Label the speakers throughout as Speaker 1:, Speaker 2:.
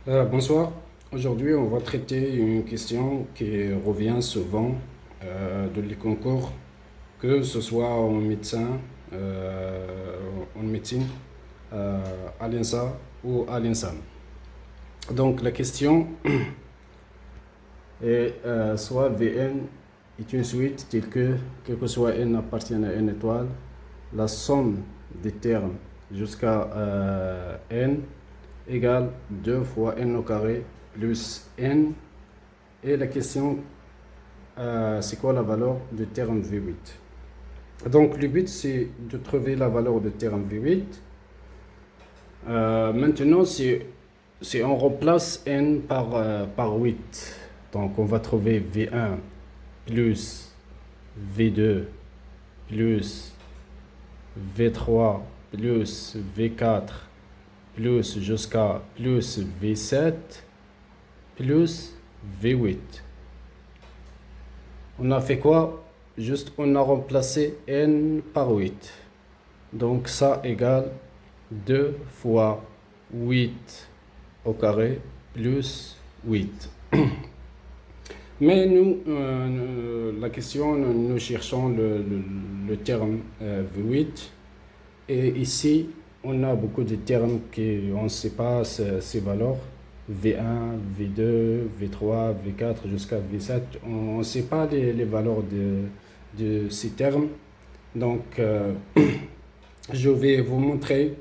Speaker 1: Bonsoir. Aujourd'hui, on va traiter une question qui revient souvent dans les concours, que ce soit en médecin, en médecine, à l'INSA ou à l'INSAM. Donc, la question est soit Vn est une suite telle que, quel que soit n appartient à n étoile, la somme des termes jusqu'à n égale 2 fois n au carré plus n. Et la question, c'est quoi la valeur du terme V8? Donc le but, c'est de trouver la valeur du terme V8. Maintenant, si on remplace n par 8, donc on va trouver V1 plus V2 plus V3 plus V4 plus jusqu'à plus V7 plus V8. On a fait quoi? Juste on a remplacé n par 8. Donc ça égale 2 fois 8 au carré plus 8. Mais nous, la question, nous cherchons le terme V8. Et ici, on a beaucoup de termes qu'on ne sait pas ces valeurs. V1, V2, V3, V4 jusqu'à V7. On ne sait pas les valeurs de ces termes. Donc, je vais vous montrer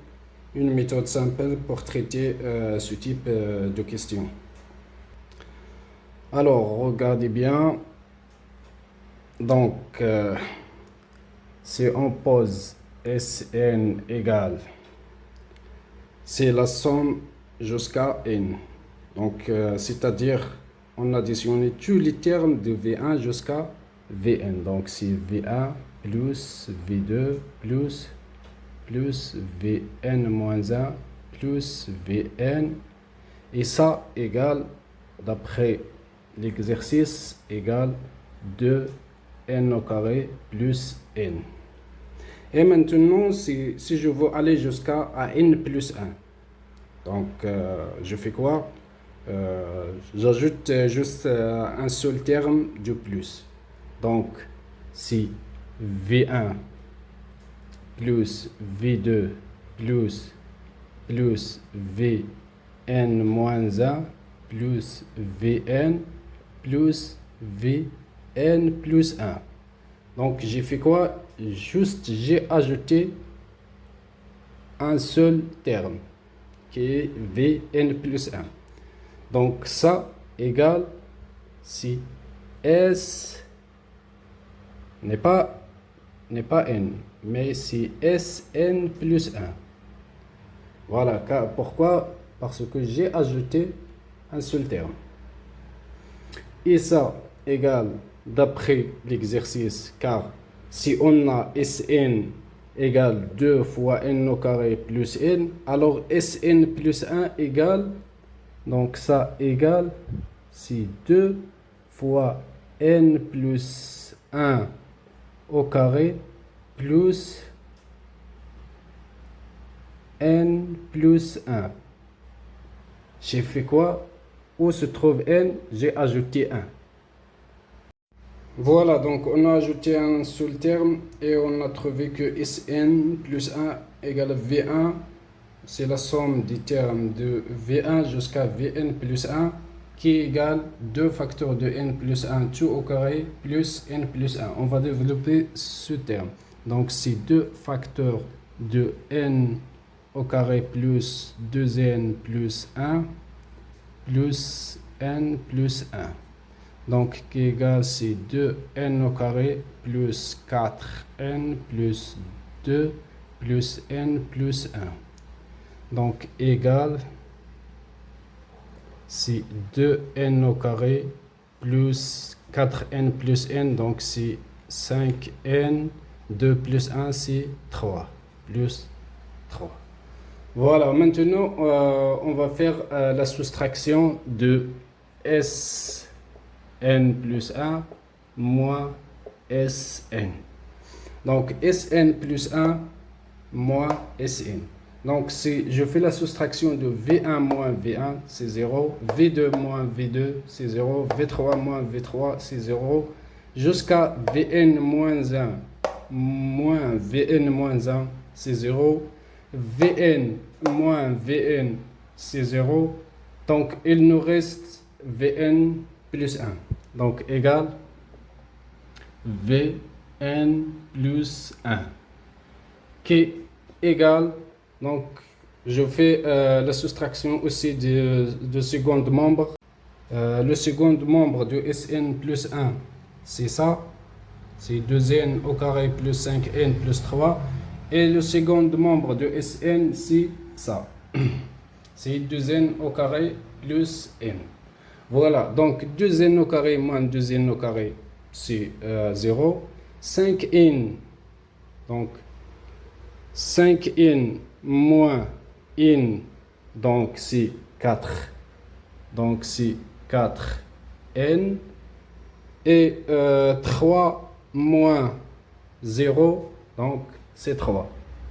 Speaker 1: une méthode simple pour traiter ce type de questions. Alors, regardez bien. Donc, si on pose Sn égale, c'est la somme jusqu'à n. Donc, c'est-à-dire, on additionne tous les termes de V1 jusqu'à Vn. Donc, c'est V1 plus V2 plus Vn moins 1 plus Vn. Et ça égale, d'après l'exercice, égale 2n au carré plus n. Et maintenant, si je veux aller jusqu'à n plus 1, donc je fais quoi? J'ajoute juste un seul terme de plus. Donc, si V1 plus V2 plus Vn moins 1 plus Vn plus Vn plus 1. Donc, j'ai fait quoi? Juste, j'ai ajouté un seul terme qui est Vn plus 1. Donc, ça égale si S n'est pas n, mais si Sn plus 1. Voilà, pourquoi? Parce que j'ai ajouté un seul terme. Et ça égale, d'après l'exercice, car si on a Sn égale 2 fois n au carré plus n, alors Sn plus 1 égale, donc ça égale, si 2 fois n plus 1 au carré plus n plus 1. J'ai fait quoi? Où se trouve n? J'ai ajouté 1. Voilà, donc on a ajouté un seul terme et on a trouvé que Sn plus 1 égale V1. C'est la somme des termes de V1 jusqu'à Vn plus 1 qui égale 2 facteurs de n plus 1 tout au carré plus n plus 1. On va développer ce terme. Donc c'est 2 facteurs de n au carré plus 2n plus 1 plus n plus 1. Donc qui égale c'est 2n au carré plus 4n plus 2 plus n plus 1. Donc égale c'est 2n au carré plus 4n plus n, donc c'est 5n, 2 plus 1 c'est 3, plus 3. Voilà, maintenant on va faire la soustraction de Sn plus 1 moins Sn. Donc Sn plus 1 moins Sn. Donc, si je fais la soustraction de V1 moins V1, c'est 0. V2 moins V2, c'est 0. V3 moins V3, c'est 0. Jusqu'à Vn moins 1 moins Vn moins 1, c'est 0. Vn moins Vn, c'est 0. Donc, il nous reste Vn plus 1. Donc, égal Vn plus 1. Qui est égal, donc, je fais la soustraction aussi de second membre. Le second membre de Sn plus 1, c'est ça. C'est 2n au carré plus 5n plus 3. Et le second membre de Sn, c'est ça. C'est 2n au carré plus n. Voilà, donc 2n au carré moins 2n au carré, c'est 0. 5n, donc 5n moins n, donc c'est 4. Donc c'est 4n. Et 3 moins 0, donc c'est 3.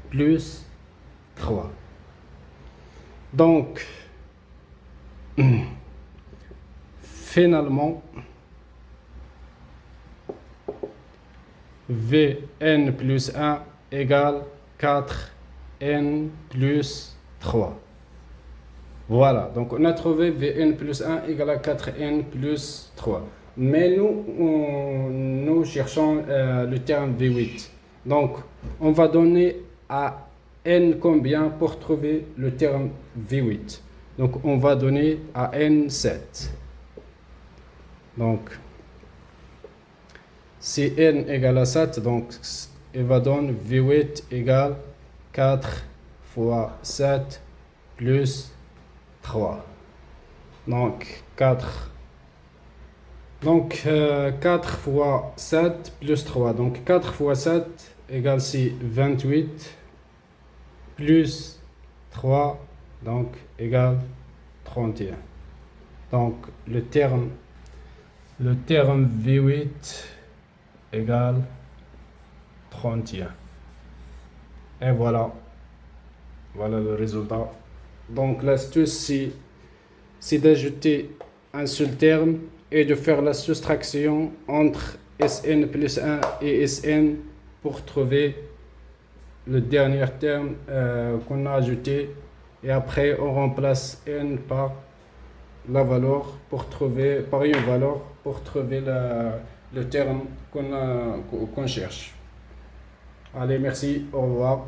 Speaker 1: Plus 3. Donc, finalement, Vn plus 1 égale 4n plus 3. Voilà, donc on a trouvé Vn plus 1 égale à 4n plus 3. Mais nous cherchons le terme V8. Donc, on va donner à n combien pour trouver le terme V8. Donc, on va donner à n 7. Donc, si n égale à 7, donc il va donner V8 égale 4 fois 7 plus 3. Donc, 4 fois 7 plus 3. Donc 4 fois 7 égale 28 plus 3, donc égale 31. Donc le terme V8 égale 31. Et voilà le résultat. Donc l'astuce, c'est d'ajouter un seul terme et de faire la soustraction entre Sn plus 1 et Sn pour trouver le dernier terme qu'on a ajouté. Et après, on remplace n par la valeur par une valeur pour trouver le terme qu'on cherche. Allez, merci, au revoir.